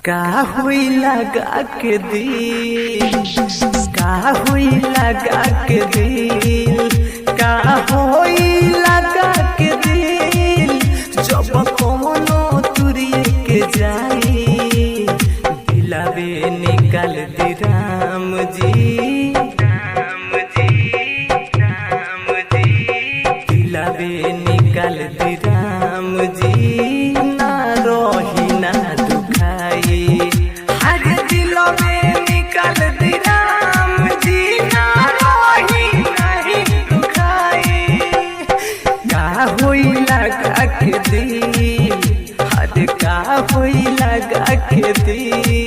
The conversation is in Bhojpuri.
का हुई लगा के दिल, का हुई लगा के दिल, का हुई लगा के दिल, जब कोनो तुरिए के जाई दिलावे निकाल दी राम जी, राम जी, राम जी, दिलावे निकाल दी राम जी, ना रोही ना दुखाई, हर दिलावे निकाल दी राम जी, ना रोही नहीं दुखाई, का हुई लगा के दिल, हर का हुई लगा के दिल।